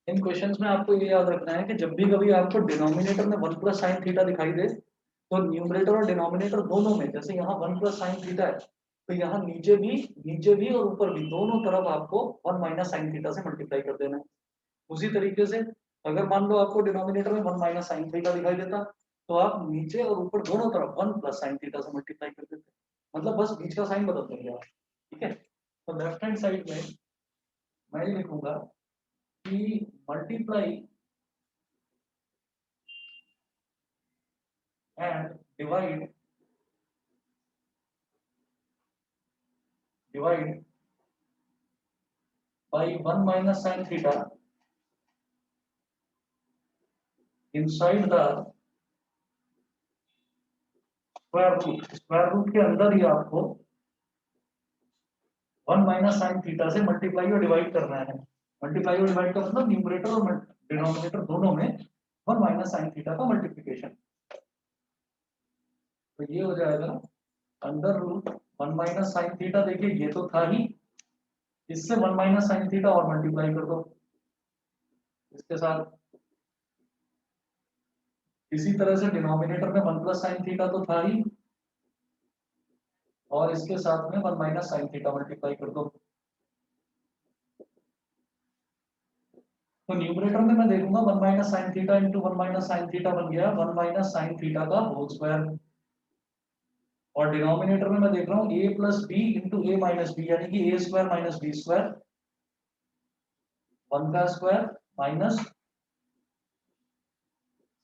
इन questions में आपको ये याद रखना है कि जब भी कभी आपको डिनोमिनेटर में 1 प्लस साइन थीटा दिखाई दे, तो न्यूमरेटर और डिनोमिनेटर दोनों में, जैसे यहाँ 1 प्लस साइन थीटा है, तो यहाँ नीचे भी और ऊपर भी दोनों तरफ आपको 1 माइनस साइन थीटा से मल्टीप्लाई कर देना है। उसी तरीके से अगर मान लो आपको डिनोमिनेटर में 1 माइनस साइन थीटा दिखाई देता, तो आप नीचे और ऊपर दोनों तरफ 1 प्लस साइन थीटा से मल्टीप्लाई कर देते, मतलब बस बीच का साइन बदल देंगे आप। ठीक है, तो लेफ्ट हैंड साइड में मैं ये लिखूंगा कि multiply and divide by 1 minus sine theta inside the square root के अंदर ही आपको 1 माइनस साइन थीटा से मल्टीप्लाई और डिवाइड करना है। मल्टीप्लाई और डिवाइड का मतलब न्यूमरेटर और डिनोमिनेटर दोनों में 1 माइनस साइन थीटा का मल्टीप्लिकेशन। तो ये हो जाएगा under root 1 minus sine theta, देखिए ये तो था ही, इससे 1 माइनस साइन थीटा और मल्टीप्लाई कर दो इसके साथ। इसी तरह से डिनोमिनेटर में 1 प्लस साइन थीटा तो था ही, और इसके साथ में 1 माइनस साइन थीटा मल्टीप्लाई कर दो। तो न्यूमरेटर में मैं देखूंगा 1 minus sine theta into 1 minus sine theta बन गया 1 माइनस साइन थीटा का होल स्क्वायर, और डिनोमिनेटर में मैं देख रहा हूँ ए प्लस बी इंटू ए माइनस बी, यानी कि ए स्क्वायर माइनस बी स्क्वायर, 1 का स्क्वायर माइनस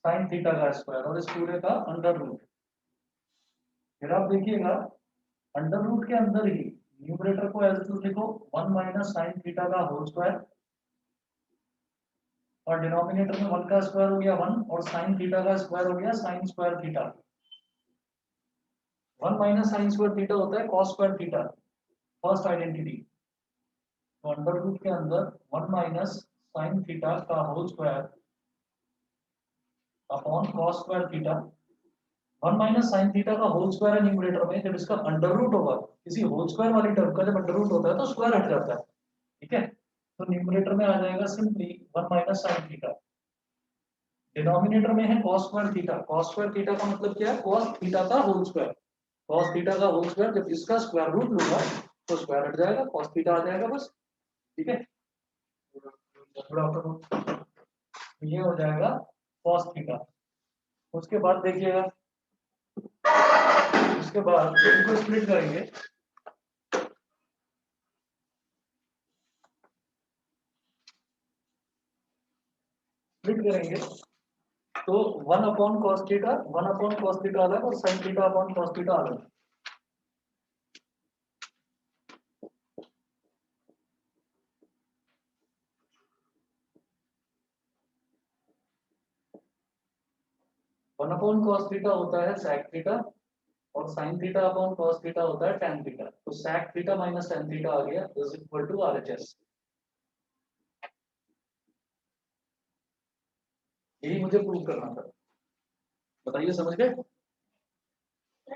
साइन थीटा का स्क्वायर, और इस पूरे का अंडर रूट। फिर आप देखिएगा अंडर रूट के अंदर ही न्यूमरेटर को एज इट इज लिखो 1 माइनस साइन थीटा का होल स्क्वायर, और डिनोमिनेटर में 1 का स्क्वायर हो गया 1, और साइन थीटा का स्क्वायर हो गया sine square theta. 1 minus sine square theta होता है cos square theta, first identity. तो अंडर रूट के अंदर 1 माइनस साइन थीटा का whole square upon cos square theta. 1 minus sine theta का होल स्क्वायर है न्यूमरेटर में, जब इसका अंडर रूट होगा, किसी होल स्क्वायर वाली टर्म का जब अंडर रूट होता है तो स्क्वायर हट जाता है। ठीक है, तो न्यूमरेटर में आ जाएगा simply 1 minus sine theta. Denominator में है cos square theta, cos square theta का मतलब क्या है, cos थीटा का होल स्क्वायर। cos थीटा का होल स्क्वायर, जब इसका स्क्वायर रूट लूंगा तो स्क्वायर हट जाएगा, cos थीटा आ जाएगा बस। ठीक है, ये हो जाएगा cos थीटा। उसके बाद देखिएगा, उसके बाद इनको स्प्लिट करेंगे, तो 1 upon cos theta, 1 upon cos theta अलग, और sin theta upon cos theta अलग। 1 अपॉन cos थीटा होता है sec थीटा, और sin theta upon cos theta होता है tan थीटा। तो sec theta minus tan theta आ गया इज इक्वल टू RHS। यही मुझे प्रूव करना था, बताइए समझ गए?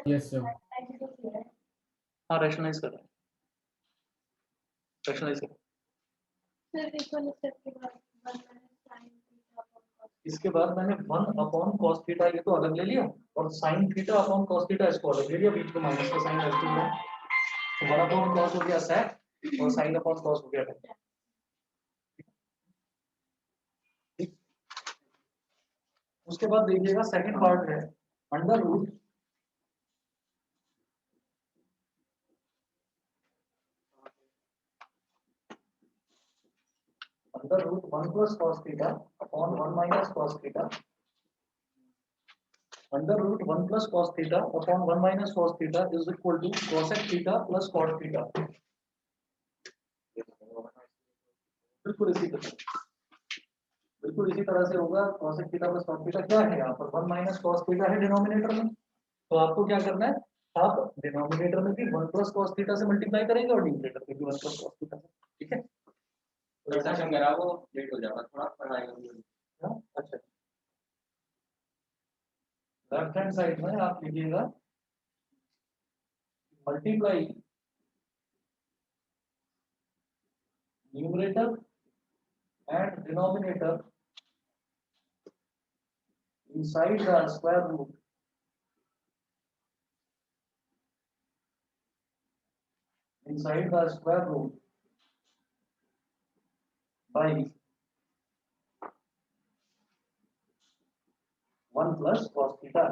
Yes sir. हाँ, रैशनलाइज कर रहे हैं, रैशनलाइज कर। इसके बाद मैंने 1 अपॉन cos थीटा ये तो अलग ले लिया, और sin theta upon cos theta इसको अलग ले लिया, बीच में माइनस का साइन रख दिया। तो 1 अपॉन cos हो गया sec, और sin अपॉन cos हो गया tan। उसके बाद देखिएगा सेकंड पार्ट है under root under root 1 plus cos theta upon 1 minus cos theta, under root 1 plus cos theta upon 1 minus cos theta is equal to cosec theta plus cot theta. बिल्कुल इसी तरह, बिल्कुल इसी तरह से होगा। cosec theta plus cot theta क्या है, यहाँ पर 1 माइनस cos थीटा है डिनोमिनेटर में, तो आपको क्या करना है, आप डिनोमिनेटर में भी 1 प्लस cos थीटा से मल्टीप्लाई करेंगे, और न्यूमरेटर में भी 1 प्लस cos थीटा से। ठीक है, सेशन करा वो लेट हो जाएगा थोड़ा पढ़ाई में। हाँ, अच्छा। लेफ्ट हैंड साइड में आप लिखिएगा multiply numerator and denominator inside the square root by 1 plus cos theta,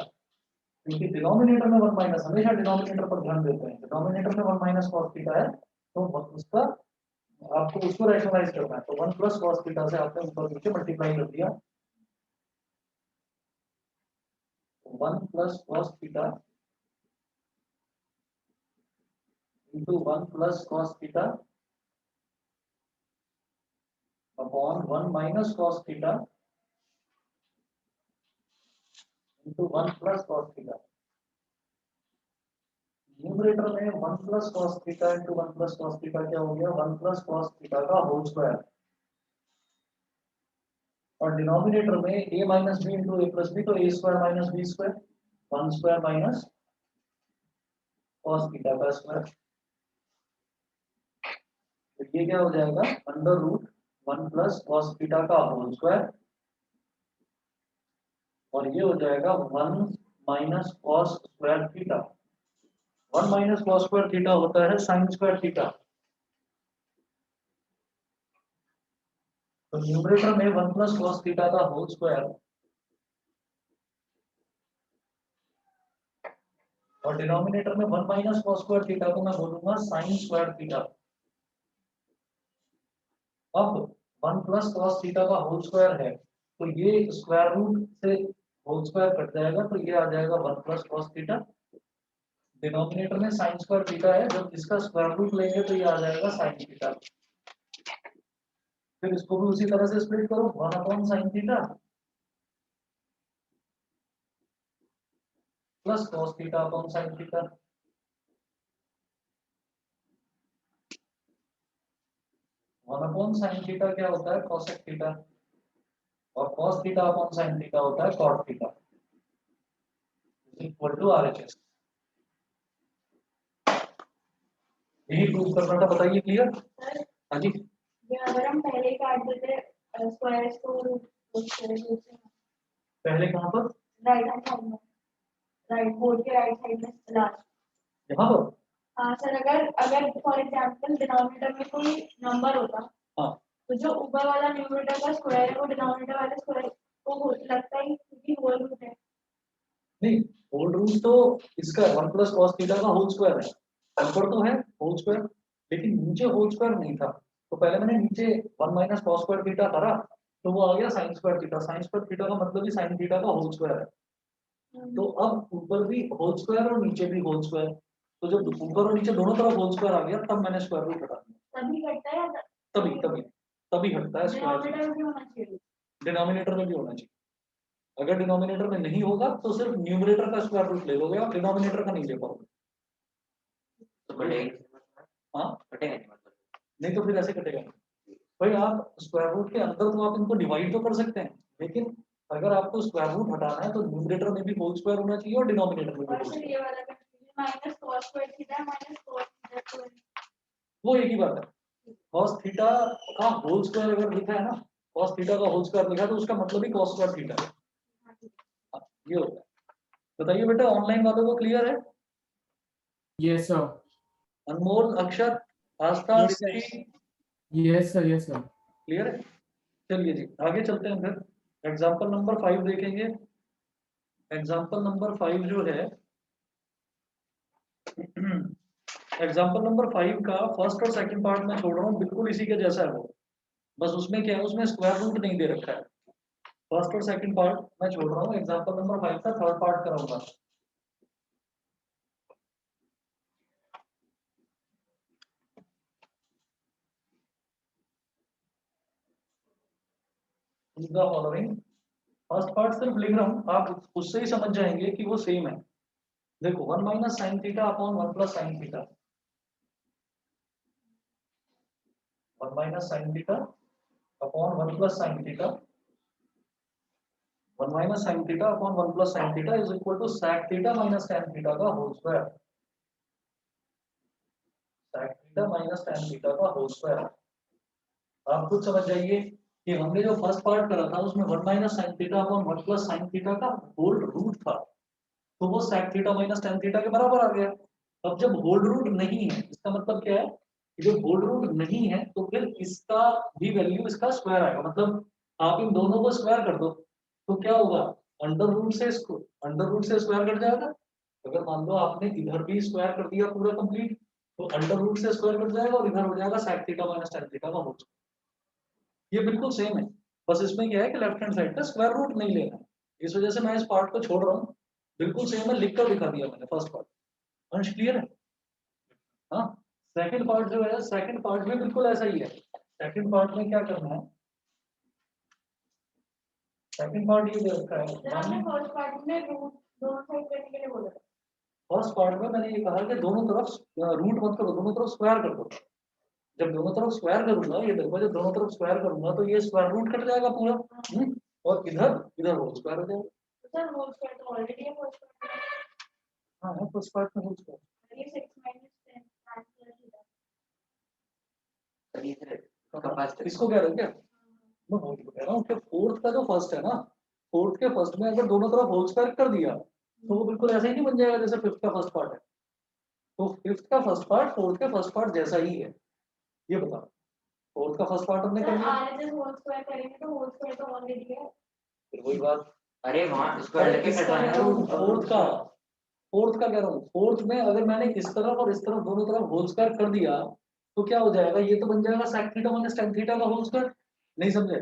क्योंकि डिनोमिनेटर में 1 माइनस, हमेशा डिनोमिनेटर पर ध्यान देते हैं, डिनोमिनेटर में 1 माइनस cos थीटा है तो उसका आपको उसको रैशनलाइज करना है, तो 1 प्लस cos थीटा से आपने ऊपर नीचे मल्टीप्लाई कर दिया, 1 plus cos theta into 1 plus cos theta upon 1 minus cos theta into 1 plus cos theta. Numerator में 1 plus cos theta into 1 plus cos theta क्या हो गया, 1 plus cos theta का होल स्क्वायर, और डिनोमिनेटर में a minus b into a plus b, तो a square minus b square, 1 square minus cos theta का square, तो ये क्या हो जाएगा, under root 1 plus cos theta का होल स्क्वायर, और ये हो जाएगा 1 minus cos square theta. 1 minus cos square theta होता है साइन स्क्वायर थीटा। तो न्यूमरेटर में 1 प्लस कॉस थीटा का होल स्क्वायर और डिनोमिनेटर में 1 माइनस कॉस स्क्वायर थीटा को मैं बोलूंगा साइन स्क्वायर थीटा। अब 1 प्लस कॉस थीटा का होल स्क्वायर है तो ये स्क्वायर रूट से होल स्क्वायर कट जाएगा, तो ये आ जाएगा 1 प्लस कॉस थीटा। डिनोमिनेटर में साइन स्क्वायर थीटा है, जब इसका स्क्वायर रूट लेंगे तो ये आ जाएगा साइन थीटा। फिर इसको भी उसी तरह से स्प्लिट करो, 1 upon sine theta plus cos theta upon sine theta. 1 upon sine theta क्या होता है, कॉसेक थीटा, और cos theta upon sine theta होता है cot theta equal to RHS. यही प्रूव करना था, बताइए क्लियर? हाँ जी, ये अगर हम पहले काट देते स्क्वायर्स को पहले कहाँ पर, राइट हैंड साइड में, राइट बोर्ड के राइट साइड में लास्ट। यहाँ पर? हाँ सर, अगर अगर फॉर एग्जांपल डिनोमिनेटर में कोई नंबर होता, हाँ, तो जो ऊपर वाला न्यूमरेटर का स्क्वायर है वो डिनोमिनेटर वाले स्क्वायर को लगता है क्योंकि होल रूट है। नहीं, होल रूट तो इसका 1 प्लस कॉस थीटा का होल स्क्वायर है, ऊपर तो है होल स्क्वायर, लेकिन नीचे होल स्क्वायर नहीं था, तो पहले मैंने नीचे 1 माइनस कॉस स्क्वायर थीटा करा तो वो आ गया sine square theta. Sign square theta का मतलब ही साइन थीटा का होल स्क्वायर है। तो अब ऊपर भी होल स्क्वायर और नीचे भी होल स्क्वायर, तो जब ऊपर और नीचे दोनों तरफ होल स्क्वायर आ गया तब मैंने स्क्वायर रूट हटा दिया। तभी कटता है, तभी तभी तभी हटता है स्क्वायर। डिनोमिनेटर में भी होना चाहिए, डिनोमिनेटर में भी होना चाहिए। अगर डिनोमिनेटर में नहीं होगा तो सिर्फ न्यूमरेटर का स्क्वायर रूट ले लोगे, आप डिनोमिनेटर का नहीं ले पाओगे। तो कटेगा, हाँ, कटेगा नहीं मतलब। नहीं तो फिर ऐसे कटेगा। भाई आप स्क्वायर रूट के अंदर तो आप इनको डिवाइड तो कर सकते हैं, लेकिन अगर आपको स्क्वायर रूट हटाना है तो न्यूमरेटर में भी होल स्क्वायर होना चाहिए और डिनोमिनेटर में भी और होल फिर स्क्वायर। ये वाला confusion minus cos square theta minus cos theta square. वो एक ही बात है। cos थीटा का होल स्क्वायर अगर लिखा है ना, cos थीटा का होल स्क्वायर लिखा है तो उसका मतलब ही cos स्क्वायर थीटा है। हाँ, ये होता है। बताइए बेटा, ऑनलाइन वालों को क्लियर है? Yes, sir. अनमोल, अक्षर, आस्था, Yes, sir. Deepti, Yes, sir. Yes, sir. Clear है? चलिए जी आगे चलते हैं, फिर एग्जाम्पल नंबर 5 देखेंगे। एग्जाम्पल नंबर 5 जो है एग्जाम्पल नंबर 5 का फर्स्ट और सेकंड पार्ट में छोड़ रहा हूँ, बिल्कुल इसी के जैसा है वो, बस उसमें क्या है, उसमें स्क्वायर रूट नहीं दे रखा है। फर्स्ट और सेकंड पार्ट मैं छोड़ रहा हूँ, एग्जाम्पल नंबर 5 का थर्ड पार्ट कराऊंगा। फॉलोइंग फर्स्ट पार्ट सिर्फ लिख रहा हूँ, आप उससे ही समझ जाएंगे कि वो सेम है। देखो 1 minus sine theta upon 1 plus sine theta, 1 minus sine theta upon 1 plus sine theta, 1 minus sine theta upon 1 plus sine theta is equal to sec theta minus tan theta का whole square. sec theta minus tan theta का whole square. आप खुद समझ जाइए कि हमने जो first part करा था उसमें 1 minus sine theta upon 1 plus sine theta का होल रूट था, तो वो sec theta minus tan theta के बराबर आ गया। अब जब होल रूट नहीं है, इसका मतलब क्या है कि जब होल रूट नहीं है तो फिर इसका भी वैल्यू इसका स्क्वायर आएगा, मतलब आप इन दोनों को स्क्वायर कर दो तो क्या होगा, अंडर रूट से स्क्वायर कट जाएगा। अगर मान लो आपने इधर भी स्क्वायर कर दिया पूरा कंप्लीट, तो अंडर रूट से स्क्वायर कट जाएगा और इधर हो जाएगा sec theta minus tan theta का होल। ये बिल्कुल सेम है, बस इसमें क्या है कि लेफ्ट हैंड साइड का स्क्वायर रूट नहीं लेना है, इस वजह से मैं इस पार्ट को छोड़ रहा हूँ। बिल्कुल सेम है, लिख कर दिखा दिया मैंने फर्स्ट पार्ट। अंश क्लियर है? हाँ। सेकंड पार्ट जो है, सेकंड पार्ट में बिल्कुल ऐसा ही है। सेकंड पार्ट में क्या करना है, सेकंड पार्ट ये दे रखा है। सर आपने फर्स्ट पार्ट में रूट दोनों साइड करने के लिए बोला था। फर्स्ट पार्ट में मैंने ये कहा कि दोनों तरफ रूट मत करो, दोनों तरफ स्क्वायर कर दो। जब दोनों तरफ स्क्वायर करूंगा, ये देखो जब दोनों तरफ स्क्वायर करूंगा तो ये स्क्वायर रूट कट जाएगा पूरा। और इधर इधर होल स्क्वायर हो जाएगा। तो सर होल स्क्वायर तो ऑलरेडी है, होल स्क्वायर हाँ है फर्स्ट पार्ट में होल स्क्वायर। ये 6 माइनस 10 tan थीटा। इसको कह रहे हो क्या? मैं वही तो कह रहा हूँ कि फोर्थ का जो फर्स्ट है ना, फोर्थ के फर्स्ट में अगर दोनों तरफ होल स्क्वायर कर दिया तो वो बिल्कुल ऐसा ही नहीं बन जाएगा जैसे फिफ्थ का फर्स्ट पार्ट है। तो फिफ्थ का फर्स्ट पार्ट फोर्थ के फर्स्ट पार्ट जैसा ही है, ये बता। फोर्थ का फर्स्ट पार्ट हमने कर सर लिया, आरएचएस होल स्क्वायर करेंगे तो होल स्क्वायर तो ऑलरेडी है। फिर वही बात। अरे वहाँ इसको अरे लेके इसका कह रहा हूँ फोर्थ का, फोर्थ का कह रहा हूँ, फोर्थ में अगर मैंने इस तरफ और इस तरफ दोनों तरफ होल स्क्वायर कर दिया तो क्या हो जाएगा, ये तो बन जाएगा sec theta minus tan theta का होल स्क्वायर। नहीं समझे?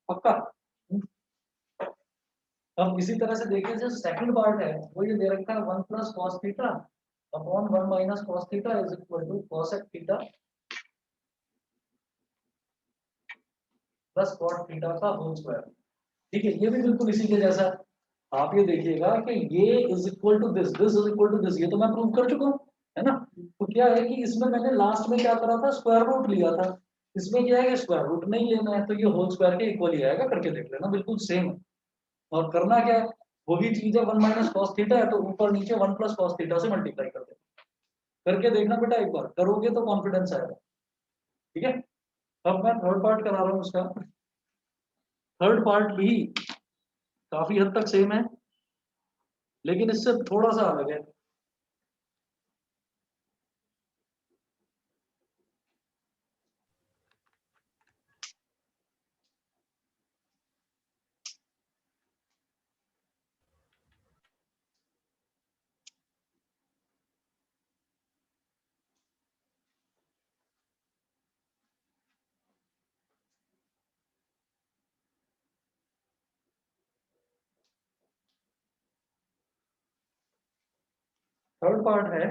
पक्का? अब इसी तरह से देखिए जो सेकंड पार्ट है वो ये दे रखा है 1 plus cos theta upon 1 minus cos theta is equal to cosec theta plus cot theta का होल स्क्वायर। ठीक है, ये भी बिल्कुल इसी के जैसा है। आप ये देखिएगा कि ये is equal to this is equal to this, ये तो मैं प्रूव कर चुका हूँ, है ना। तो क्या है कि इसमें मैंने लास्ट में क्या करा था, स्क्वायर रूट लिया था। इसमें क्या है कि स्क्वायर रूट नहीं लेना है, तो ये होल स्क्वायर के इक्वल ही आएगा, करके देख लेना, बिल्कुल सेम है। और करना क्या है, वही चीज है, 1 माइनस कॉस थीटा है तो ऊपर नीचे 1 प्लस कॉस थीटा से मल्टीप्लाई कर देना। करके देखना बेटा, एक बार करोगे तो कॉन्फिडेंस आएगा। ठीक है, अब मैं थर्ड पार्ट करा रहा हूँ उसका। थर्ड पार्ट भी काफी हद तक सेम है लेकिन इससे थोड़ा सा अलग है। थर्ड पार्ट है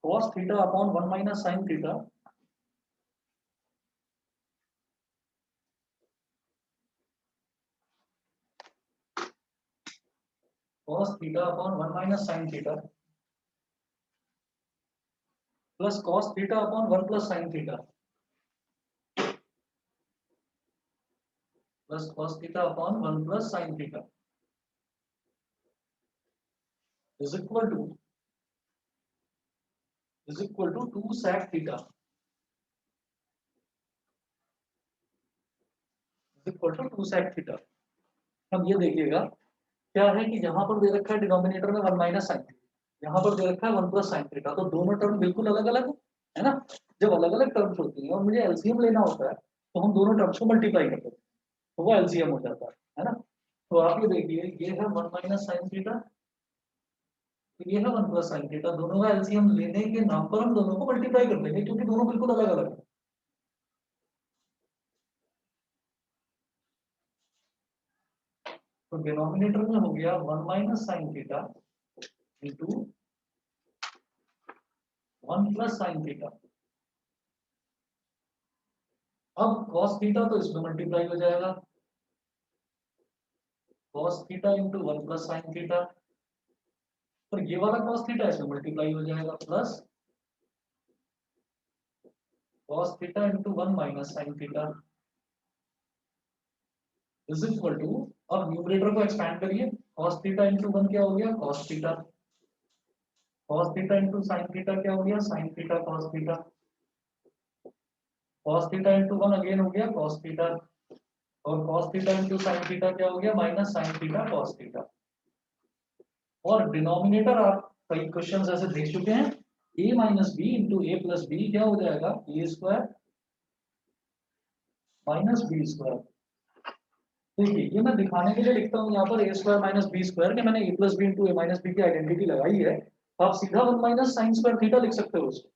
cos theta upon 1 minus sine theta cos theta upon 1 minus sine theta plus cos theta upon 1 plus sine theta plus cos theta upon 1 plus sine theta is equal to 2 sec theta is equal to 2 sec theta. अब ये देखिएगा क्या है कि यहाँ पर दे रखा है डिनोमिनेटर में 1 माइनस साइन थीटा, यहाँ पर दे रखा है 1 प्लस साइन थीटा, तो दोनों टर्म बिल्कुल अलग अलग है ना। जब अलग अलग टर्म्स होती हैं और मुझे एलसीएम लेना होता है तो हम दोनों टर्म्स को मल्टीप्लाई करते हैं तो वो एलसीएम हो जाता है ना। तो आप ये देखिए, ये है 1 माइनस साइन थीटा, ये है 1 प्लस साइन थीटा, दोनों का एलसीएम लेने के नाम पर हम दोनों को मल्टीप्लाई कर देंगे क्योंकि दोनों बिल्कुल अलग अलग है। तो डिनोमिनेटर में हो गया 1 minus sine theta into 1 plus sine theta. अब cos थीटा तो इसमें मल्टीप्लाई हो जाएगा, cos theta into 1 plus sine theta, और ये वाला cos थीटा इसमें मल्टीप्लाई हो जाएगा plus cos theta into 1 minus sine theta is equal to, अब न्यूमरेटर को एक्सपैंड करिए, cos थीटा इंटू 1 क्या हो गया, cos theta, cos theta into sine theta क्या हो गया, sin theta cos theta, cos theta into 1 again हो गया cos थीटा, और cos theta into sine theta क्या हो गया, minus sine theta cos theta. और डिनोमिनेटर आप कई क्वेश्चन ऐसे देख चुके हैं, a minus B into A plus B क्या हो जाएगा, A square minus B square. देखिए ये मैं दिखाने के लिए लिखता हूँ यहाँ पर ए स्क्वायर माइनस बी स्क्वायर, कि मैंने ए प्लस बी इंटू ए माइनस बी की आइडेंटिटी लगाई है, तो आप सीधा one minus sine square theta लिख सकते हो उसको।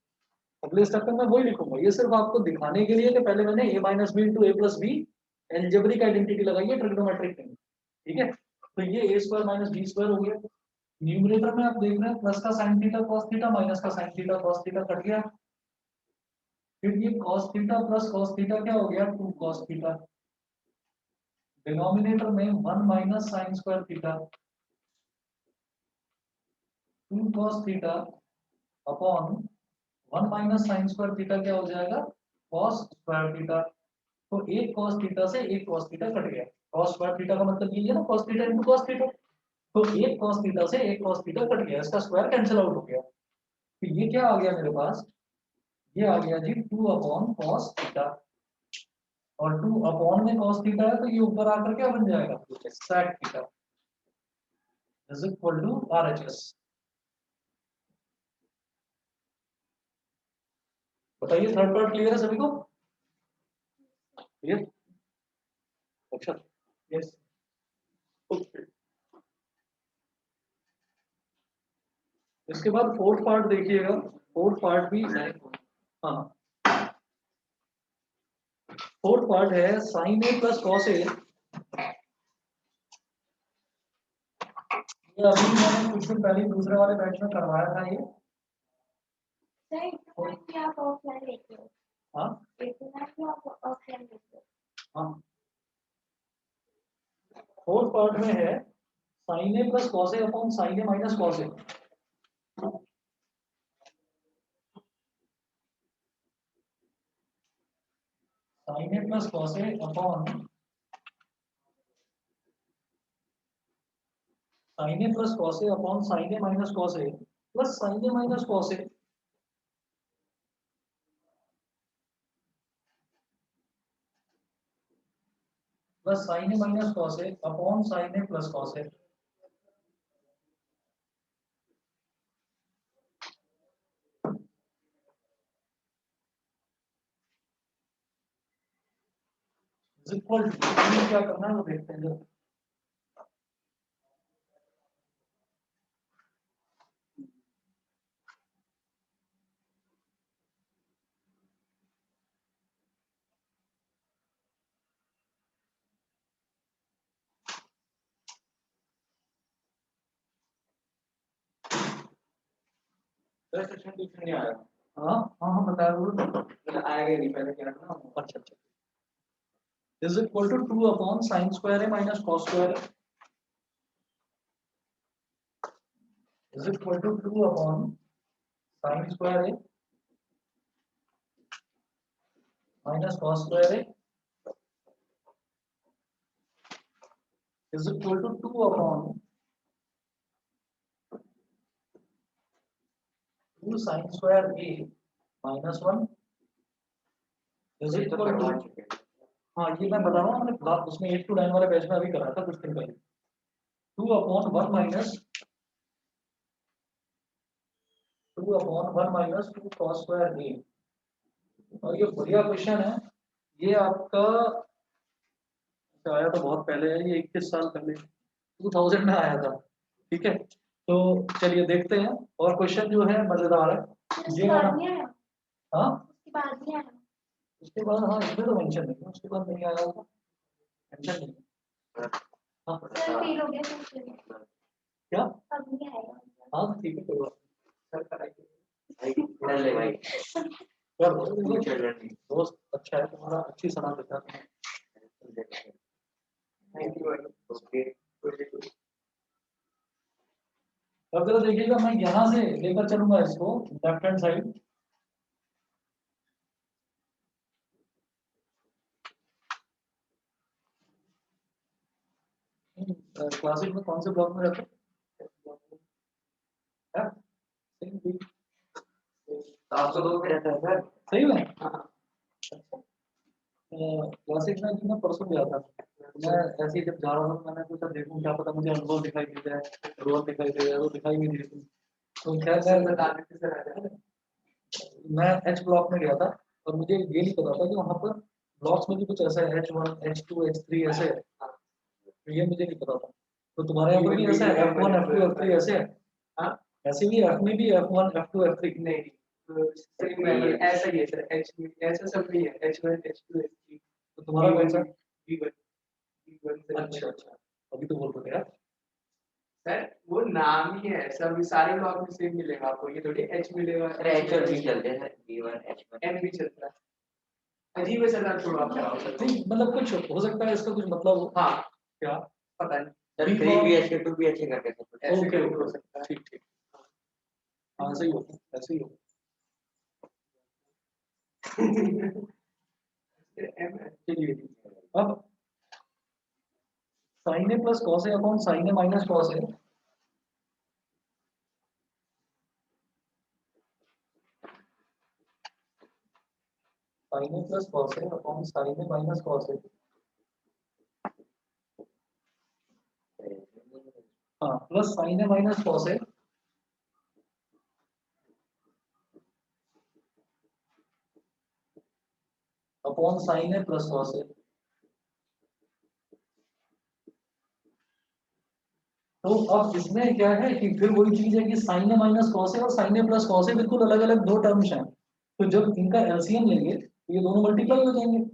अगले स्टेप में मैं वही लिखूंगा, ये सिर्फ आपको दिखाने के लिए कि पहले मैंने ए माइनस बी इंटू ए प्लस बी एल्जेब्रिक आइडेंटिटी लगाई है, ट्रिग्नोमेट्रिक नहीं। ठीक है, तो ये ए स्क्वायर माइनस बी स्क्वायर हो गया। न्यूमरेटर में आप देख रहे हैं प्लस का sine theta cos theta minus का sine theta cos theta cut गया। फिर ये cos theta plus cos theta क्या हो गया, टू कॉस थीटा। डिनोमिनेटर में one minus sine square theta two cos theta upon one minus sine square theta क्या हो जाएगा, कॉस स्क्वायर थीटा। तो एक कॉस थीटा से एक कॉस थीटा कट गया। कॉस स्क्वायर थीटा का मतलब ये है ना, cos theta into cos theta. तो एक कॉस थीटा से एक कॉस थीटा कट गया, इसका स्क्वायर कैंसिल आउट हो गया। तो ये क्या आ गया मेरे पास, ये आ गया जी टू अपॉन कॉस थीटा। और टू अपॉन में कॉस थीटा है तो ये ऊपर आकर क्या बन जाएगा, sec theta is equal to RHS. बताइए थर्ड पार्ट क्लियर है सभी को, क्लियर? अच्छा यस, ओके। इसके बाद फोर्थ पार्ट देखिएगा, फोर्थ पार्ट भी, हाँ फोर्थ पार्ट है sine A plus cos A. ये अभी मैंने कुछ दिन पहले दूसरे वाले बैच में करवाया था ये। सर इतना कि आप ऑफलाइन लेते हो, हाँ इतना कि आप ऑफलाइन लेते हो। हाँ, फोर्थ पार्ट में है sine A plus cos A upon sine A minus cos A. Sign A plus cos A upon sine A plus cos A upon sine A minus cos a plus sign A minus cos a. Plus sign A minus cos A upon sine A plus cos A. Equal क्या करना है वो देखते हैं जरा। Section tuition नहीं आया, हाँ हाँ हाँ बता रहा हूँ। आएगा नहीं, पहले क्या करना। अच्छा अच्छा, is equal to two upon sine square A minus cos square A is equal to two upon sine square A minus cos square A is equal to two upon two sine square A minus one is तो equal करवा to, चुके हैं। हाँ ये मैं बता रहा हूँ, हमने उसमें 8 to 9 वाले बैच में अभी करा था कुछ दिन पहले। Two upon one minus two cos square A. और ये बढ़िया क्वेश्चन है, ये आपका आया था बहुत पहले है, ये 21 साल पहले 2000 में आया था। ठीक है, तो चलिए देखते हैं। और क्वेश्चन जो है मजेदार है उसके ये बाद वाला। नहीं आया, हाँ उसके बाद नहीं आया। उसके बाद, हाँ इसमें तो मेंशन नहीं है, उसके बाद नहीं आया होगा, मेंशन नहीं है। हाँ सर फेल हो गया फिर से। क्या, अब नहीं आएगा। हाँ ठीक है कोई बात पढ़ ले भाई, नहीं। चल रहा नहीं। दोस्त अच्छा है तुम्हारा, अच्छी सलाह देता है। Thank you. ओके, अब जरा देखिएगा, मैं यहाँ से लेकर चलूंगा इसको लेफ्ट हैंड साइड। क्लासिक में कौन से ब्लॉक में रहते हैं? सही 702 पे रहता है सर। में? हाँ। क्लासिक में मैं परसों गया था। मैं ऐसे ही जब जा रहा था मैंने सोचा देखूं क्या पता मुझे अनुभव दिखाई दे जाए, रोल दिखाई दे जाए, वो दिखाई नहीं दी थी। तो क्या सर बता देते सर। मैं एच ब्लॉक में गया था और मुझे ये नहीं पता था कि वहाँ पर ब्लॉक्स में भी कुछ ऐसा है H1 H2 H3 ऐसे है। तो ये मुझे नहीं पता था। तो तुम्हारे यहाँ पर भी ऐसा है F1 F2 F3 ऐसे है? हाँ ऐसे भी F में भी F1 F2 F3 नहीं तो सही में ऐसा ही है सर एच ऐसा सब नहीं है H1 H2 H3 तो तुम्हारा कौन सा? V1 V1 अच्छा अच्छा, अभी तो बोल रहे यार। सर वो नाम ही है सब सारे ब्लॉक में सेम मिलेगा आपको ये थोड़ी एच मिलेगा अरे एच और बी चलते हैं B1 H1 एम भी चलता है अजीब है सर थोड़ा आप कराओ सर नहीं मतलब कुछ हो सकता है इसका कुछ मतलब हो। हाँ क्या? पता नहीं सर 3 भी अच्छे 2 भी अच्छे करके सब ऐसे ओके भी हो ओके, सकता है ठीक ठीक। हाँ सही हो, ऐसे ही हो। एम है चलिए अब sign A plus cos A upon sine A minus cos A. Sign A plus cos A upon sine A minus cos A. हाँ plus sign A minus cos A upon sine A plus cos ए। तो अब इसमें क्या है कि फिर वही चीज है कि sign A minus cos A और साइन ए प्लस कॉस ए बिल्कुल अलग अलग दो टर्म्स हैं। तो जब इनका एलसीएम लेंगे तो ये दोनों मल्टीप्लाई हो जाएंगे।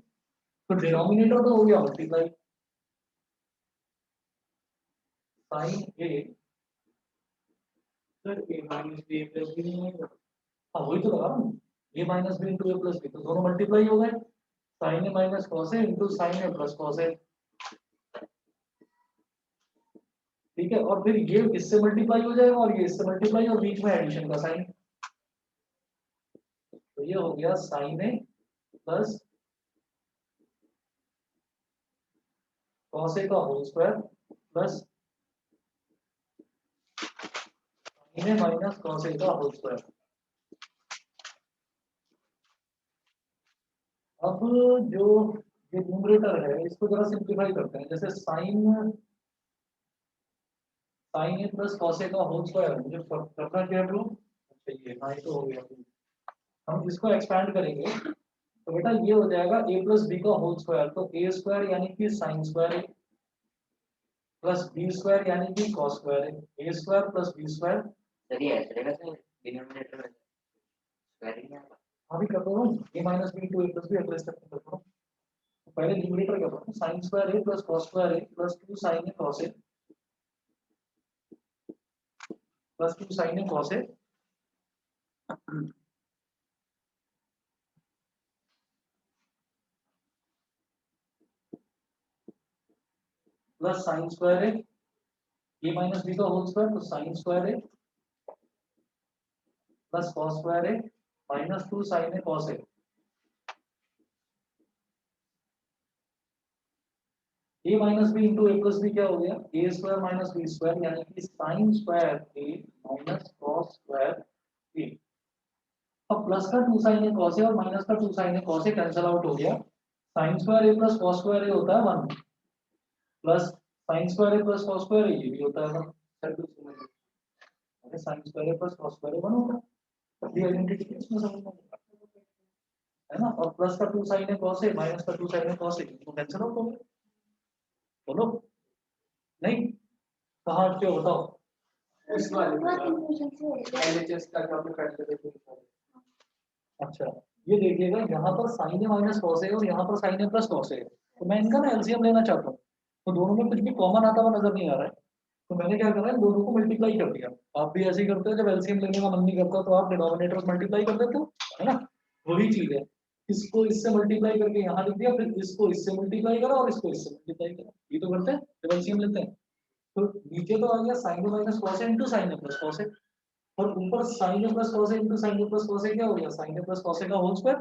तो डिनोमिनेटर तो हो गया मल्टीप्लाई। साइन ए, सर ए माइनस बी प्लस बी नहीं होगा हाँ वही तो लगा रहा हूँ, ए माइनस बी इंटू ए प्लस बी, तो दोनों मल्टीप्लाई हो गए। Sign A minus cos A into sine A plus cos ए। ठीक है, और फिर ये इससे मल्टीप्लाई हो जाएगा और ये इससे मल्टीप्लाई और बीच में एडिशन का साइन। तो ये हो गया साइन ए प्लस कॉस ए का whole square plus sign A minus cos A का होल स्क्वायर। अब जो ये न्यूमरेटर है इसको जरा सिंप्लीफाई करते हैं। जैसे sign sign A plus cos ए का होल स्क्वायर मुझे करना क्या है ब्रो? अच्छा ये हाँ ये तो हो गया। हम इसको एक्सपैंड करेंगे तो बेटा ये हो जाएगा a प्लस बी का होल स्क्वायर। तो ए स्क्वायर यानी कि sine square plus B square यानी कि कॉस स्क्वायर है। A square plus B square. चलिए ऐसे रहेगा सर डिनोमिनेटर में स्क्वायरिंग है अभी कर दो a minus B into A plus b apply करके कर दो। तो पहले न्यूमरेटर क्या करो, sine square A plus cos square A plus 2 sine a cos a plus 2 sine a cos a plus sine square A minus b का whole square तो sine square A plus cos square A minus 2 sine a cos a. A minus B into A plus B क्या हो गया, ए square minus B square यानी कि sine square ए minus cos square ए। अब plus का 2 sine a cos ए और minus का 2 sine a cos A cancel out हो गया। साइन स्क्वायर ए प्लस कॉस स्क्वायर ए होता है 1 प्लस साइन स्क्वायर ए प्लस कॉस स्क्वायर ए ये भी होता है 1। सर कुछ समझ नहीं अरे sign square A plus cos square A 1 होगा। तभी आइडेंटिटी इसमें समझना है ना। और प्लस का 2 sine a cos A minus का 2 साइन ए कॉस ए तो कैंसिल आउट हो गया। बोलो नहीं, कहाँ अटके हो बताओ। उस वाले में कंफ्यूजन से हो गया। LHS का काम कर लेते हैं अच्छा ये देखिएगा यहाँ पर sign A minus cos A और यहाँ पर साइन ए प्लस कॉस ए। तो मैं इनका ना एलसीएम लेना चाहता हूँ। तो दोनों में कुछ भी कॉमन आता हुआ नजर नहीं आ रहा है। तो मैंने क्या करा है, दोनों को मल्टीप्लाई कर दिया। आप भी ऐसे ही करते हो, जब एलसीएम लेने का मन नहीं करता तो आप डिनोमिनेटर मल्टीप्लाई कर देते हो, है ना। वही चीज है, इसको इससे मल्टीप्लाई करके यहाँ लिख दिया, फिर इसको इससे मल्टीप्लाई करा और इसको इससे मल्टीप्लाई करा। ये तो करते हैं जब एलसीएम लेते हैं। तो नीचे तो आ गया sign A minus cos A into sine A plus cos ए और ऊपर sign A plus cos A into sine A plus cos ए क्या हो गया, साइन ए प्लस कॉस ए का whole square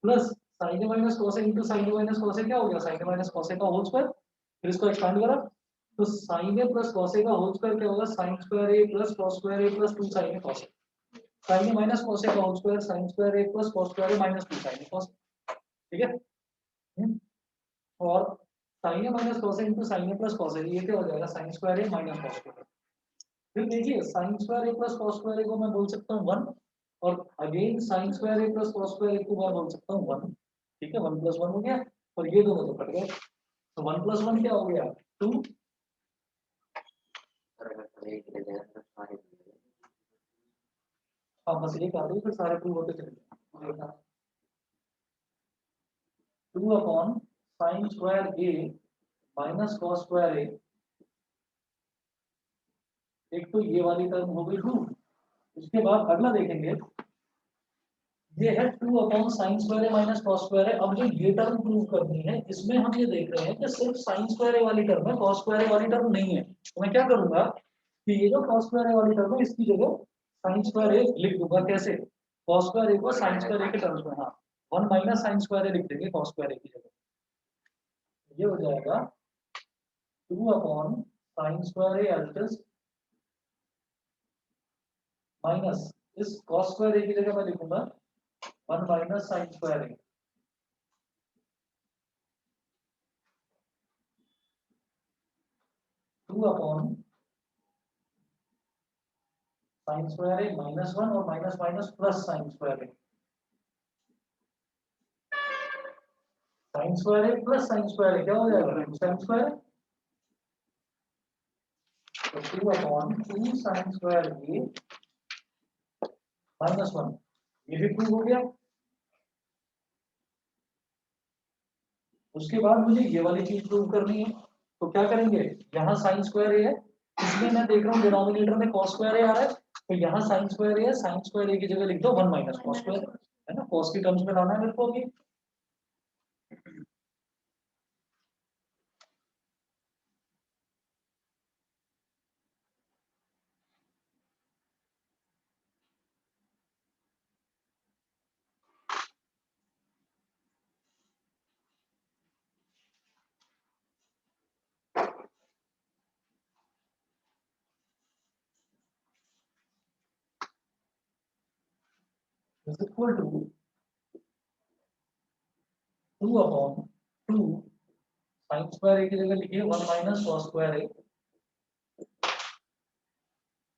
plus sign A minus cos A into sine A minus cos A क्या हो गया, sign A minus cos A का whole square. फिर इसको एक्सपांड करा तो साइन ए प्लस कॉस ए का होल स्क्वायर क्या होगा, sign square A plus cos square A plus 2 sine a cos A. Sign A minus cos A का whole square sine square A plus cos square A minus 2 sine a cos. ठीक है। और sign A minus cos A into sine A plus cos A, ये क्या हो जाएगा sign square ए minus cos square. फिर देखिए साइन स्क्वायर ए plus cos square ए को मैं बोल सकता हूँ 1, और अगेन साइन स्क्वायर ए प्लस कॉस स्क्वायर ए को मैं बोल सकता हूँ 1। ठीक है, 1 + 1 हो गया, और ये दोनों तो कट गए, तो 1 + 1 क्या हो गया 2। हाँ बस एक आ गई, फिर सारे 2 होते चले गए। 2 अपॉन साइन स्क्वायर ए माइनस कॉस स्क्वायर ए, एक तो ये वाली टर्म हो गई 2। उसके बाद अगला देखेंगे, ये है 2 अपॉन साइन स्क्वायर ए माइनस कॉस स्क्वायर ए। अब जो ये टर्म प्रूव करनी है, इसमें हम ये देख रहे हैं कि सिर्फ साइन स्क्वायर ए वाली टर्म है, कॉस स्क्वायर ए वाली टर्म नहीं है। तो मैं क्या करूंगा कि ये जो कॉस स्क्वायर ए वाली टर्म है, इसकी जगह साइन स्क्वायर ए लिख दूंगा। कैसे? कॉस स्क्वायर ए को साइन स्क्वायर ए के टर्म्स में, हाँ 1 माइनस साइन स्क्वायर ए लिख देंगे कॉस स्क्वायर ए की जगह। ये हो जाएगा 2 अपॉन साइन स्क्वायर ए अल्टस माइनस इस कॉस स्क्वायर ए की जगह मैं लिखूंगा 1 minus sine square A. Two upon sine square A -1 और minus minus plus sine square A. Sine square A plus sine square A क्या हो जाएगा साइन स्क्वायर। तो 2 अपॉन 2 साइन स्क्वायर ए -1, ये भी प्रूव हो गया। उसके बाद मुझे ये वाली चीज प्रूव करनी है, तो क्या करेंगे, यहाँ साइन स्क्वायर ए है, इसमें मैं देख रहा हूँ डिनोमिनेटर में कॉस स्क्वायर ए आ रहा है, तो यहाँ साइन स्क्वायर ए है, साइन स्क्वायर ए की जगह लिख दो 1 माइनस कॉस स्क्वायर, है ना, कॉस की टर्म्स में लाना है मेरे को अभी। is equal to 2 upon 2 sine square A की जगह लिखिए 1 minus cos square A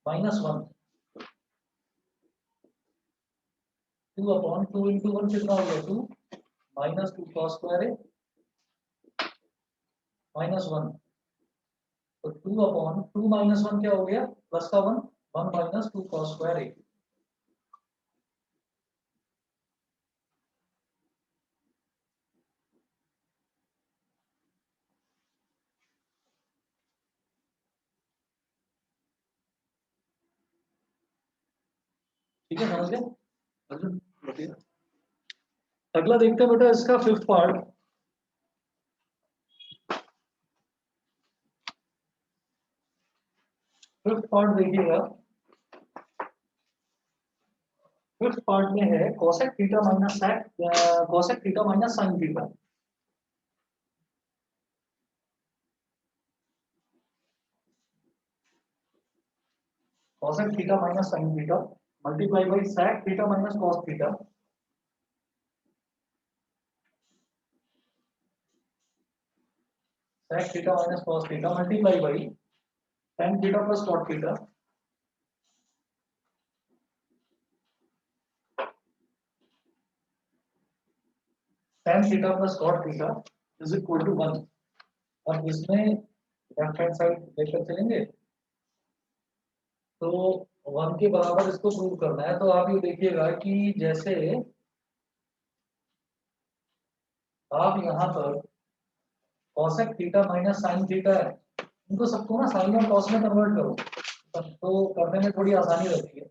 -1। 2 upon 2 into 1 कितना हो गया 2 -2 कॉस स्क्वायर ए -1। तो 2 अपॉन 2 -1 क्या हो गया प्लस का 1 1 माइनस 2 कॉस स्क्वायर ए। ठीक है, समझ गए। अगला देखते हैं बेटा इसका फिफ्थ पार्ट। फिफ्थ पार्ट देखिएगा, फिफ्थ पार्ट में है cosec theta minus sec, cosec theta minus sine theta. Cosec theta minus sine theta multiply by sec theta minus cos theta. Sec theta minus cos theta multiply by tan theta plus cot theta. tan theta plus cot theta is equal to 1। और इसमें left hand side लेकर चलेंगे तो 1 के बराबर इसको prove करना है। तो आप ये देखिएगा कि जैसे आप यहाँ पर cosec theta minus sine theta है, इनको सबको ना साइन और कॉस में कन्वर्ट करो, तो करने में थोड़ी आसानी रहती है।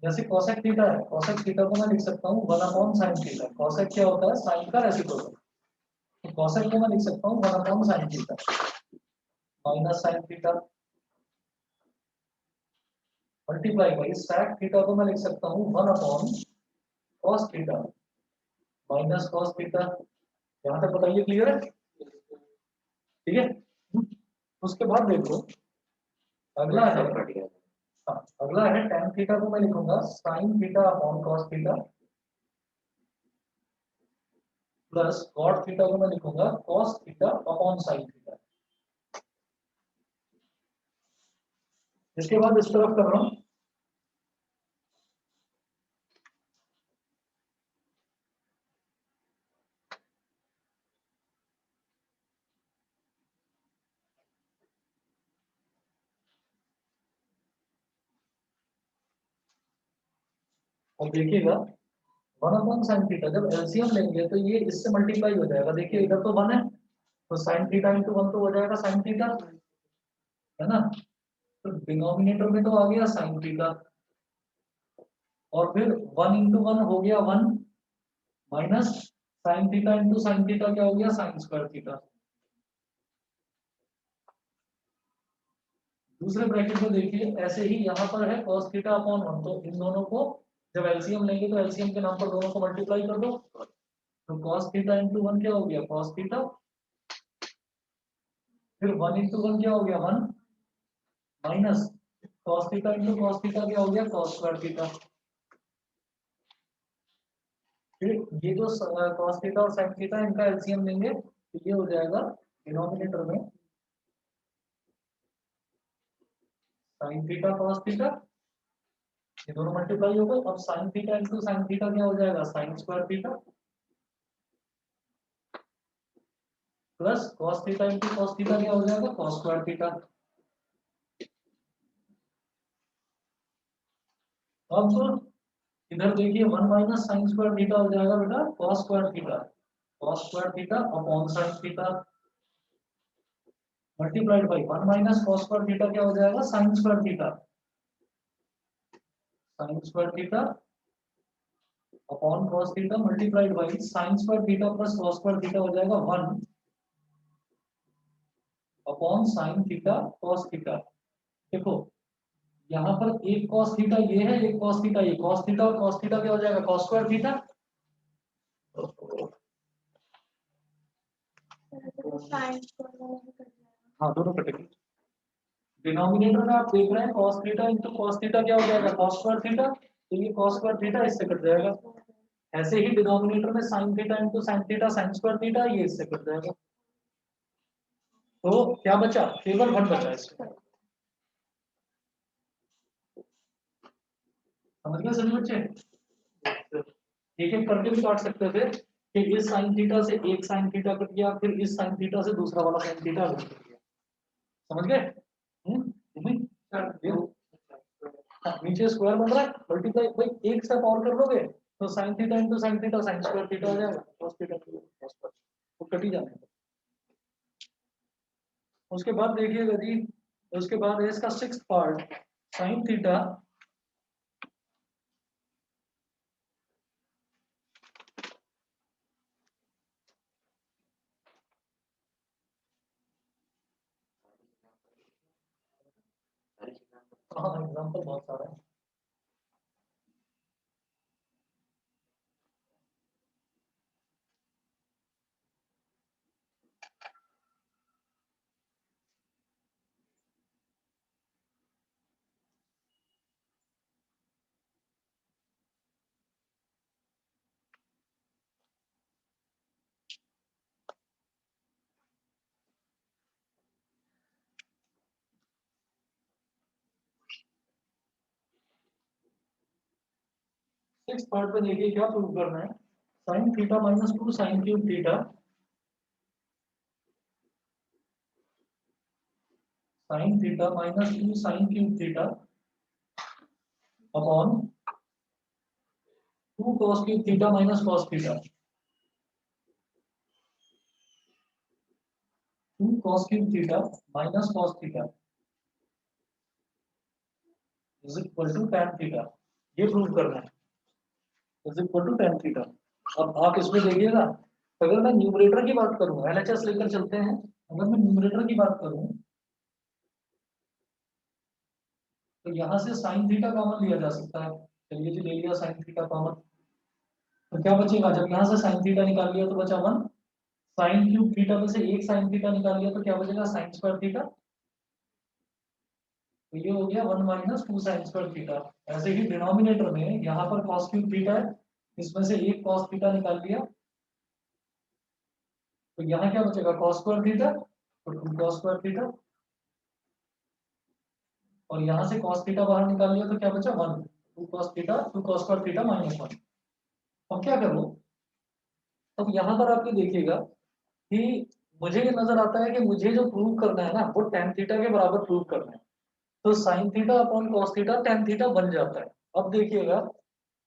जैसे कोसेक थीटा है, कोसेक थीटा को मैं लिख सकता हूँ 1 अपॉन साइन थीटा। कोसेक क्या होता है साइन का रेसिप्रोकल, तो कोसेक को मैं लिख सकता हूँ 1 upon sine theta minus sine theta multiply by sec theta को मैं लिख सकता हूँ 1 upon cos theta minus cos theta. यहाँ तक बताइए क्लियर है? ठीक है, उसके बाद देखो अगला है, हाँ अगला है tan थीटा को मैं लिखूंगा sine theta upon cos theta plus cot theta को मैं लिखूंगा cos theta upon sine theta. इसके बाद इस तरफ कर रहा हूं, और देखिएगा 1/sin थीटा, जब एलसीएम लेंगे तो ये इससे मल्टीप्लाई हो जाएगा। देखिए इधर तो 1 है, तो sin थीटा इंटू 1 तो हो जाएगा sin थीटा, है ना। तो डिनोमिनेटर में तो आ गया sin थीटा, और फिर 1 इंटू 1 हो गया 1, minus sin theta into sin theta क्या हो गया sin स्क्वायर थीटा। दूसरे ब्रैकेट में देखिए ऐसे ही यहाँ पर है cos थीटा अपॉन 1, तो इन दोनों को जब एलसीएम लेंगे तो एलसीएम के नाम पर दोनों को मल्टीप्लाई कर दो, तो cos थीटा इंटू 1 क्या हो गया cos थीटा, फिर 1 इंटू 1 क्या हो गया 1, minus cos theta into cos theta क्या हो गया cos स्क्वायर थीटा। फिर ये जो cos थीटा और sin थीटा इनका एलसीएम लेंगे तो ये हो जाएगा डिनोमिनेटर में sin थीटा cos थीटा, ये दोनों मल्टीप्लाई हो गए। अब sin theta into sin theta क्या हो जाएगा sin square theta, plus cos theta into cos theta क्या हो जाएगा cos स्क्वायर थीटा। अब इधर देखिए 1 माइनस साइन स्क्वायर थीटा हो जाएगा बेटा cos square theta, cos square theta upon sin theta, multiplied by 1 minus cos square theta क्या हो जाएगा sin square theta, sin square theta upon cos theta multiplied by sin square theta plus cos square theta हो जाएगा 1 upon sin theta cos theta. देखो यहाँ पर एक cos theta ये है, एक cos थीटा ये, cos थीटा और cos थीटा क्या हो जाएगा cos स्क्वायर थीटा। हाँ दोनों कटेंगे। डिनोमिनेटर में आप देख रहे हैं cos theta into cos theta क्या हो जाएगा cos स्क्वायर थीटा, तो ये cos स्क्वायर थीटा इससे कट जाएगा। ऐसे ही डिनोमिनेटर में sin theta into sin theta sin square theta ये इससे कट जाएगा। तो क्या बचा केवल 1 बचा इसमें। समझ गए सभी बच्चे, एक एक करके भी काट सकते थे कि इस sin थीटा से एक sin थीटा कट गया, फिर इस sin थीटा से दूसरा वाला sin थीटा कट गया। समझ गए? नीचे स्क्वायर बन रहा है, मल्टीप्लाई भाई एक स्टेप और कर लोगे तो sin theta into sin theta sin square theta हो जाएगा, cos थीटा cos स्क्वायर वो कट ही जाएगा। उसके बाद देखिएगा जी, उसके बाद है इसका 6th पार्ट sin थीटा हाँ एग्जांपल बहुत सारा है। सिक्स पार्ट पे देखिए क्या प्रूव करना है, sin theta minus 2 sin cube theta, sin theta minus 2 sin cube theta upon 2 cos cube theta minus cos theta, 2 cos cube theta minus cos theta is equal to tan theta. ये prove करना है is equal to tan theta. अब आप इसमें देखिएगा, अगर मैं numerator की बात करूं, एलएचएस लेकर चलते हैं, अगर मैं न्यूमरेटर की बात करूं तो यहां से sin थीटा कॉमन लिया जा सकता है। चलिए जी ले लिया sin थीटा कॉमन, तो क्या बचेगा, जब यहां से sin थीटा निकाल लिया तो बचा 1, sin क्यूब थीटा में से एक sin थीटा निकाल लिया तो क्या बचेगा sin स्क्वायर थीटा, तो ये हो गया 1 माइनस 2 sin स्क्वायर थीटा। ऐसे ही डिनोमिनेटर में यहाँ पर cos क्यूब थीटा है, इसमें से एक cos थीटा निकाल लिया तो यहाँ क्या बचेगा cos स्क्वायर थीटा, तो 2 cos स्क्वायर थीटा, और यहाँ से cos थीटा बाहर निकाल लिया तो क्या बचा 1, 2 cos theta 2 cos square theta minus 1। अब क्या करूँ, अब यहाँ पर आप ये देखिएगा कि मुझे ये नजर आता है कि मुझे जो प्रूव करना है ना वो tan थीटा के बराबर प्रूव करना है, तो sin theta upon cos theta tan theta बन जाता है। अब देखिएगा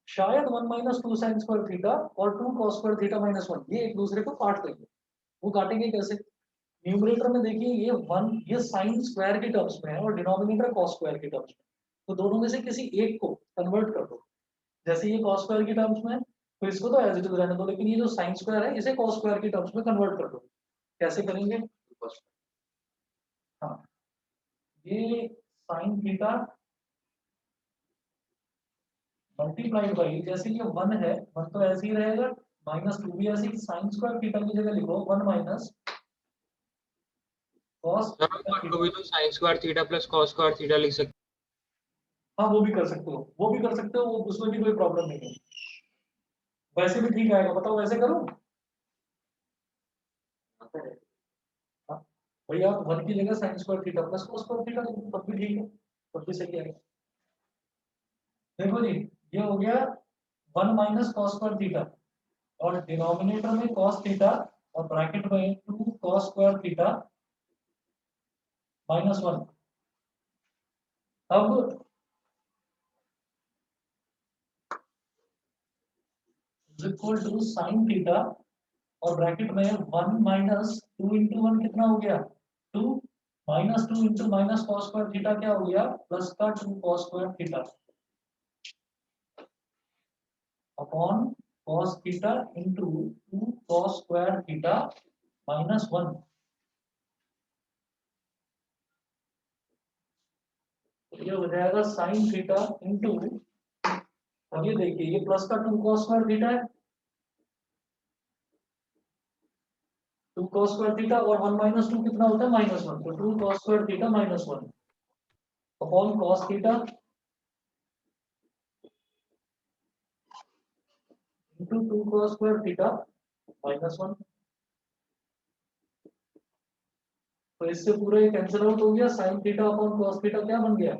शायद 1 माइनस 2 sin स्क्वायर थीटा और 2 cos स्क्वायर थीटा माइनस 1 ये एक दूसरे को काट देंगे। वो काटेंगे कैसे, न्यूमरेटर में देखिए ये 1 ये sin स्क्वायर की टर्म्स में है और डिनोमिनेटर cos स्क्वायर की टर्म्स में, तो दोनों में से किसी एक को कन्वर्ट कर दो। जैसे ये cos स्क्वायर की टर्म्स में है तो इसको तो एज इट इज रहने दो, लेकिन ये जो sin स्क्वायर है इसे cos स्क्वायर की टर्म्स में कन्वर्ट कर दो। कैसे करेंगे, हाँ ये sin थीटा मल्टीप्लाइड बाई, जैसे ये 1 है 1 तो ऐसे ही रहेगा, माइनस 2 भी ऐसे ही, sin स्क्वायर थीटा की जगह लिखो 1 माइनस cos थीटा तो भी तो sin square theta plus cos square theta लिख सकते हाँ वो भी कर सकते हो, वो भी कर सकते हो, वो उसमें भी कोई प्रॉब्लम नहीं है, वैसे भी ठीक आएगा। बताओ वैसे करो, हाँ भाई आप 1 की जगह sin square theta plus cos square theta लिखो तब भी ठीक है, तब भी सही आएगा। देखो जी ये हो गया 1 माइनस cos स्क्वायर थीटा और डिनोमिनेटर में cos थीटा और ब्रैकेट में 2 cos स्क्वायर थीटा माइनस 1। अब इक्वल टू sin थीटा और ब्रैकेट में 1 माइनस 2 इंटू 1 कितना हो गया 2, minus 2 into minus cos square theta क्या हो गया प्लस का 2 cos square theta upon cos theta into 2 cos square theta minus 1। ये हो जाएगा sin थीटा इंटू, अब ये देखिए ये प्लस का 2 cos स्क्वायर थीटा है, 2 cos स्क्वायर थीटा और 1 माइनस 2 कितना होता है माइनस 1, तो 2 cos square theta minus 1 upon cos theta into 2 cos square theta minus 1। तो इससे पूरा ये कैंसिल आउट हो गया, sin theta upon cos theta क्या बन गया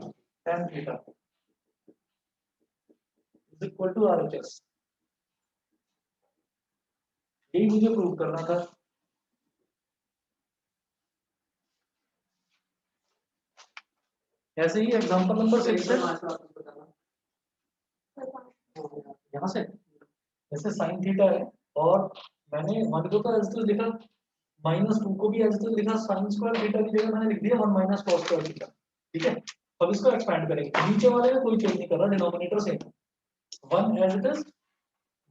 tan theta is equal to RHS। यही मुझे प्रूव करना था। ऐसे ही एग्जांपल नंबर 6 है, यहाँ से जैसे sin थीटा है और मैंने 1 को तो एज इट इज लिखा, माइनस 2 को भी एज इट इज लिखा, sin स्क्वायर थीटा की जगह मैंने लिख दिया 1 माइनस cos स्क्वायर थीटा। ठीक है, अब इसको एक्सपेंड करेंगे, नीचे वाले में कोई चेंज नहीं कर रहा, denominator same 1 as it is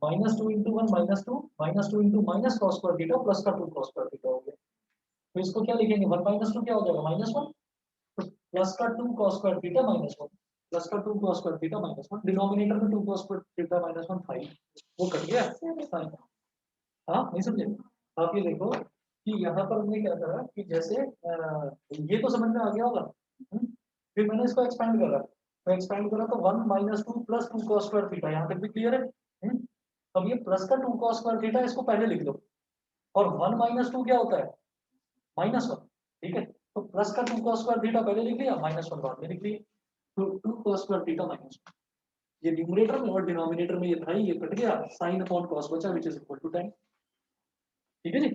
minus 2 into 1 minus 2 into minus cos square theta plus का 2 cos स्क्वायर थीटा हो गया। तो इसको क्या लिखेंगे 1 माइनस 2 क्या हो जाएगा माइनस 1, तो प्लस का 2 cos square theta minus 1 plus का 2 cos square theta minus 1, denominator में 2 cos स्क्वायर थीटा माइनस 1 था ही, वो कट गया। हाँ नहीं समझे, आप ये देखो कि यहाँ पर हमने क्या करा कि जैसे ये तो समझ में आ गया होगा, फिर मैंने इसको एक्सपेंड करा, तो एक्सपेंड करा तो 1 minus 2 plus 2 cos square theta, यहाँ तक भी क्लियर है। अब ये प्लस का 2 cos स्क्वायर थीटा इसको पहले लिख दो, और 1 माइनस 2 क्या होता है माइनस 1। ठीक है, तो प्लस का 2 cos स्क्वायर थीटा पहले लिख लिया, माइनस 1 बाद में लिख लिया, तो 2 cos स्क्वायर थीटा माइनस 1, ये न्यूमरेटर में और डिनोमिनेटर में ये था ये कट गया, sin अपॉन cos बचा which is equal to tan। ठीक है जी,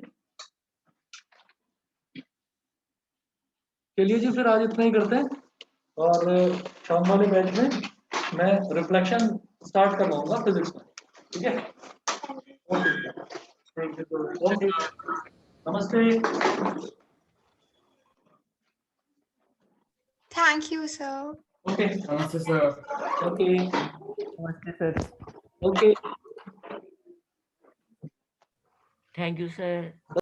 चलिए जी फिर आज इतना ही करते हैं, और शाम वाले बैच में मैं रिफ्लेक्शन स्टार्ट करवाऊंगा फिजिक्स में। ठीक है, ओके नमस्ते। Thank you, sir. ओके नमस्ते सर। ओके नमस्ते sir. Okay thank you sir.